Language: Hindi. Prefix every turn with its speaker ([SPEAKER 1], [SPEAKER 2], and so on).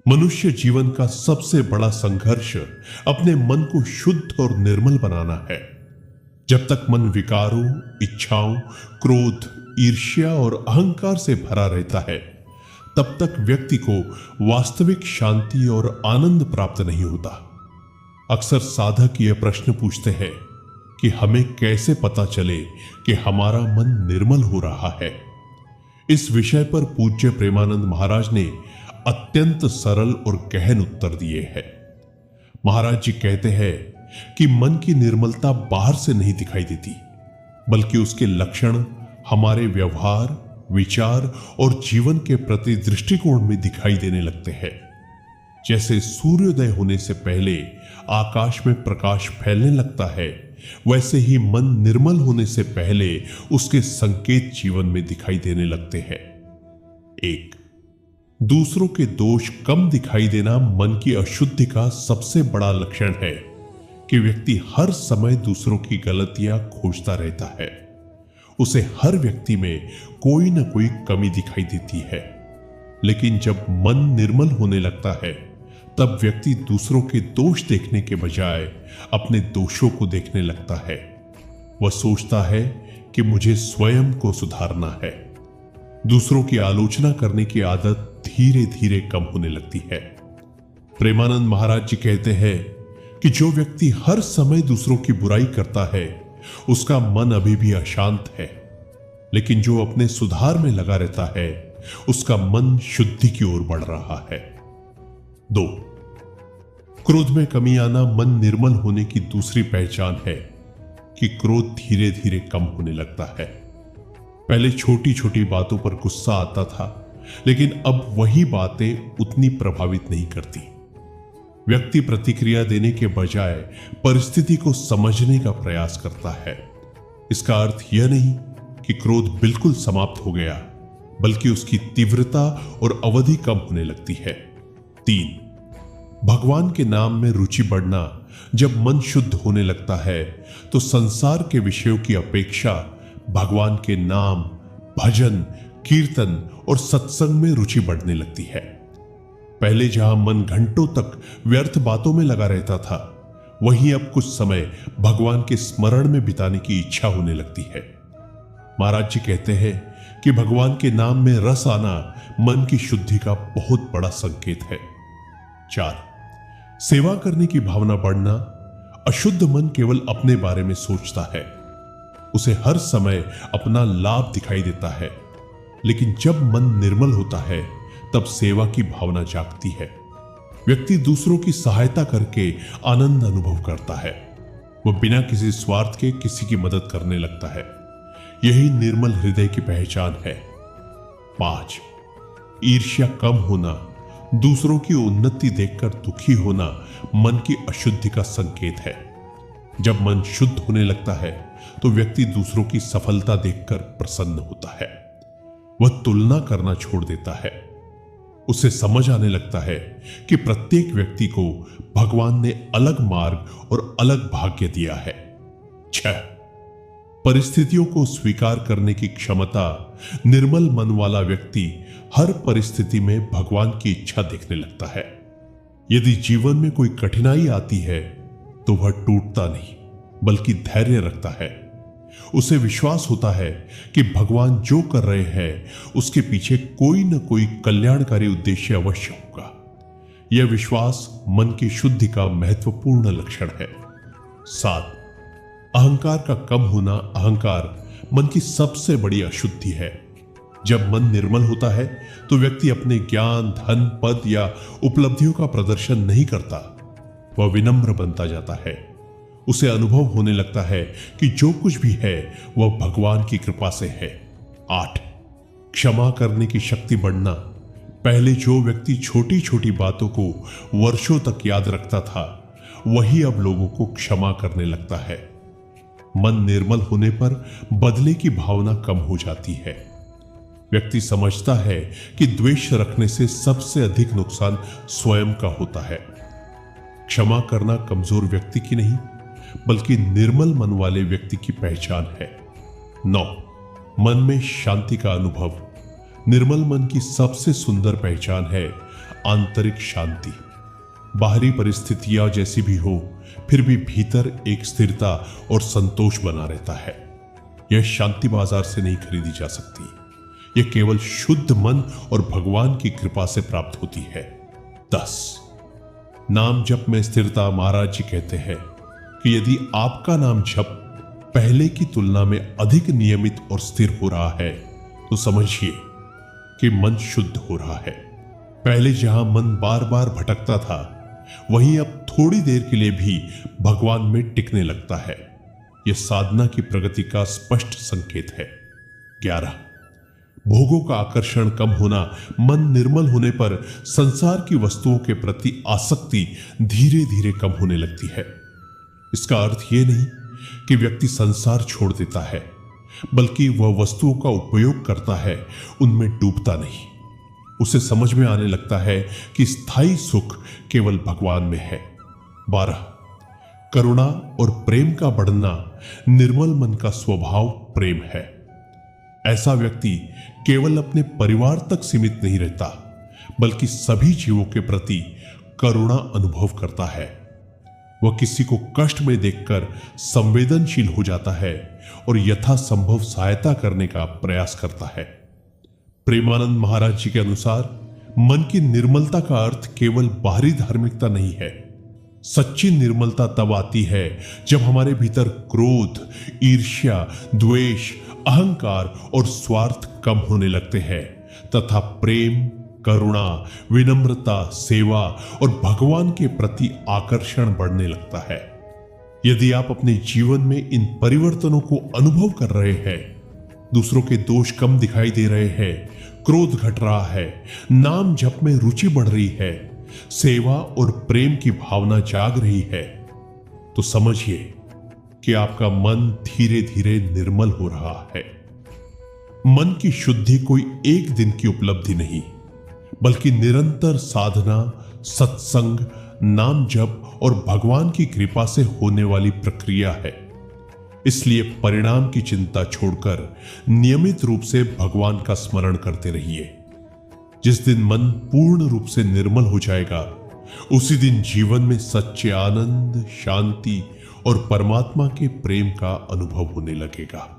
[SPEAKER 1] मनुष्य जीवन का सबसे बड़ा संघर्ष अपने मन को शुद्ध और निर्मल बनाना है। जब तक मन विकारों, इच्छाओं, क्रोध, ईर्ष्या और अहंकार से भरा रहता है, तब तक व्यक्ति को वास्तविक शांति और आनंद प्राप्त नहीं होता। अक्सर साधक यह प्रश्न पूछते हैं कि हमें कैसे पता चले कि हमारा मन निर्मल हो रहा है। इस विषय पर पूज्य प्रेमानंद महाराज ने अत्यंत सरल और गहन उत्तर दिए हैं। महाराज जी कहते हैं कि मन की निर्मलता बाहर से नहीं दिखाई देती, बल्कि उसके लक्षण हमारे व्यवहार, विचार और जीवन के प्रति दृष्टिकोण में दिखाई देने लगते हैं। जैसे सूर्योदय होने से पहले आकाश में प्रकाश फैलने लगता है, वैसे ही मन निर्मल होने से पहले उसके संकेत जीवन में दिखाई देने लगते हैं। 1. दूसरों के दोष कम दिखाई देना मन की अशुद्धि का सबसे बड़ा लक्षण है कि व्यक्ति हर समय दूसरों की गलतियां खोजता रहता है। उसे हर व्यक्ति में कोई ना कोई कमी दिखाई देती है। लेकिन जब मन निर्मल होने लगता है, तब व्यक्ति दूसरों के दोष देखने के बजाय अपने दोषों को देखने लगता है। वह सोचता है कि मुझे स्वयं को सुधारना है। दूसरों की आलोचना करने की आदत धीरे धीरे कम होने लगती है। प्रेमानंद महाराज जी कहते हैं कि जो व्यक्ति हर समय दूसरों की बुराई करता है, उसका मन अभी भी अशांत है। लेकिन जो अपने सुधार में लगा रहता है, उसका मन शुद्धि की ओर बढ़ रहा है। 2. क्रोध में कमी आना मन निर्मल होने की दूसरी पहचान है कि क्रोध धीरे धीरे कम होने लगता है। पहले छोटी छोटी बातों पर गुस्सा आता था, लेकिन अब वही बातें उतनी प्रभावित नहीं करती। व्यक्ति प्रतिक्रिया देने के बजाय परिस्थिति को समझने का प्रयास करता है। इसका अर्थ यह नहीं कि क्रोध बिल्कुल समाप्त हो गया, बल्कि उसकी तीव्रता और अवधि कम होने लगती है। 3. भगवान के नाम में रुचि बढ़ना। जब मन शुद्ध होने लगता है, तो संसार के विषयों की अपेक्षा भगवान के नाम, भजन, कीर्तन और सत्संग में रुचि बढ़ने लगती है। पहले जहां मन घंटों तक व्यर्थ बातों में लगा रहता था, वहीं अब कुछ समय भगवान के स्मरण में बिताने की इच्छा होने लगती है। महाराज जी कहते हैं कि भगवान के नाम में रस आना मन की शुद्धि का बहुत बड़ा संकेत है। 4. सेवा करने की भावना बढ़ना। अशुद्ध मन केवल अपने बारे में सोचता है। उसे हर समय अपना लाभ दिखाई देता है। लेकिन जब मन निर्मल होता है, तब सेवा की भावना जागती है। व्यक्ति दूसरों की सहायता करके आनंद अनुभव करता है। वह बिना किसी स्वार्थ के किसी की मदद करने लगता है। यही निर्मल हृदय की पहचान है। 5. ईर्ष्या कम होना। दूसरों की उन्नति देखकर दुखी होना मन की अशुद्धि का संकेत है। जब मन शुद्ध होने लगता है, तो व्यक्ति दूसरों की सफलता देखकर प्रसन्न होता है। वह तुलना करना छोड़ देता है। उसे समझ आने लगता है कि प्रत्येक व्यक्ति को भगवान ने अलग मार्ग और अलग भाग्य दिया है। 6. परिस्थितियों को स्वीकार करने की क्षमता। निर्मल मन वाला व्यक्ति हर परिस्थिति में भगवान की इच्छा देखने लगता है। यदि जीवन में कोई कठिनाई आती है, तो वह टूटता नहीं, बल्कि धैर्य रखता है। उसे विश्वास होता है कि भगवान जो कर रहे हैं, उसके पीछे कोई न कोई कल्याणकारी उद्देश्य अवश्य होगा। यह विश्वास मन की शुद्धि का महत्वपूर्ण लक्षण है। 7. अहंकार का कम होना। अहंकार मन की सबसे बड़ी अशुद्धि है। जब मन निर्मल होता है, तो व्यक्ति अपने ज्ञान, धन, पद या उपलब्धियों का प्रदर्शन नहीं करता। वह विनम्र बनता जाता है। उसे अनुभव होने लगता है कि जो कुछ भी है, वह भगवान की कृपा से है। 8. क्षमा करने की शक्ति बढ़ना। पहले जो व्यक्ति छोटी छोटी बातों को वर्षों तक याद रखता था, वही अब लोगों को क्षमा करने लगता है। मन निर्मल होने पर बदले की भावना कम हो जाती है। व्यक्ति समझता है कि द्वेष रखने से सबसे अधिक नुकसान स्वयं का होता है। क्षमा करना कमजोर व्यक्ति की नहीं, बल्कि निर्मल मन वाले व्यक्ति की पहचान है। 9. मन में शांति का अनुभव। निर्मल मन की सबसे सुंदर पहचान है आंतरिक शांति। बाहरी परिस्थितियां जैसी भी हो, फिर भी भीतर एक स्थिरता और संतोष बना रहता है। यह शांति बाजार से नहीं खरीदी जा सकती। यह केवल शुद्ध मन और भगवान की कृपा से प्राप्त होती है। 10 नाम जप में स्थिरता। महाराज जी कहते हैं कि यदि आपका नाम जप पहले की तुलना में अधिक नियमित और स्थिर हो रहा है तो समझिए कि मन शुद्ध हो रहा है। पहले जहां मन बार बार भटकता था, वहीं अब थोड़ी देर के लिए भी भगवान में टिकने लगता है। यह साधना की प्रगति का स्पष्ट संकेत है। 11 भोगों का आकर्षण कम होना। मन निर्मल होने पर संसार की वस्तुओं के प्रति आसक्ति धीरे धीरे कम होने लगती है। इसका अर्थ यह नहीं कि व्यक्ति संसार छोड़ देता है, बल्कि वह वस्तुओं का उपयोग करता है, उनमें डूबता नहीं। उसे समझ में आने लगता है कि स्थायी सुख केवल भगवान में है। 12 करुणा और प्रेम का बढ़ना। निर्मल मन का स्वभाव प्रेम है। ऐसा व्यक्ति केवल अपने परिवार तक सीमित नहीं रहता, बल्कि सभी जीवों के प्रति करुणा अनुभव करता है। वह किसी को कष्ट में देखकर संवेदनशील हो जाता है और यथासंभव सहायता करने का प्रयास करता है। प्रेमानंद महाराज जी के अनुसार मन की निर्मलता का अर्थ केवल बाहरी धार्मिकता नहीं है। सच्ची निर्मलता तब आती है जब हमारे भीतर क्रोध, ईर्ष्या, द्वेष, अहंकार और स्वार्थ कम होने लगते हैं तथा प्रेम, करुणा, विनम्रता, सेवा और भगवान के प्रति आकर्षण बढ़ने लगता है। यदि आप अपने जीवन में इन परिवर्तनों को अनुभव कर रहे हैं, दूसरों के दोष कम दिखाई दे रहे हैं, क्रोध घट रहा है, नाम जप में रुचि बढ़ रही है, सेवा और प्रेम की भावना जाग रही है, तो समझिए कि आपका मन धीरे धीरे निर्मल हो रहा है। मन की शुद्धि कोई एक दिन की उपलब्धि नहीं, बल्कि निरंतर साधना, सत्संग, नाम जप और भगवान की कृपा से होने वाली प्रक्रिया है। इसलिए परिणाम की चिंता छोड़कर नियमित रूप से भगवान का स्मरण करते रहिए। जिस दिन मन पूर्ण रूप से निर्मल हो जाएगा, उसी दिन जीवन में सच्चे आनंद, शांति और परमात्मा के प्रेम का अनुभव होने लगेगा।